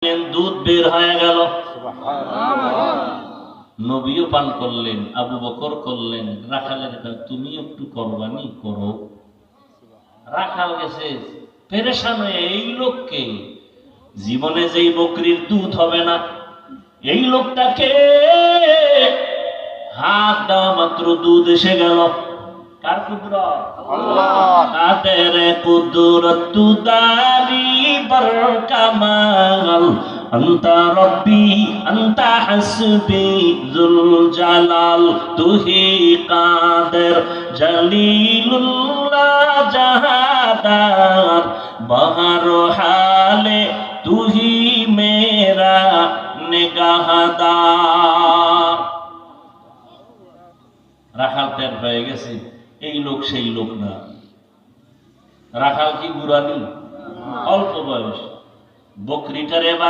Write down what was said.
দুধ বের হয়ে গেল, নবীও পান করলেন, আবু বকর করলেন, রাখালের তুমি একটু কোরবানি করো। রাখাল গেছে পেরেশান হয়ে, এই লোককে জীবনে যেই বকরির দুধ হবে না, এই লোকটাকে হাত দেওয়া মাত্র দুধ এসে গেল। কার কুদরত? কাদের কুদরত তুদারি বরকামাল, আনতা রব্বি আনতা হাসবি যুল জালাল, তুহি কাদের জলিলুল্লাহ জাহাদার, বহর হালে তুহি মেরা নিগাহদার। রাখাল টের হয়ে গেছে এই লোক সেই লোক না। রাখাল কি বুড়ানি, অল্প বয়স, বকরিটারে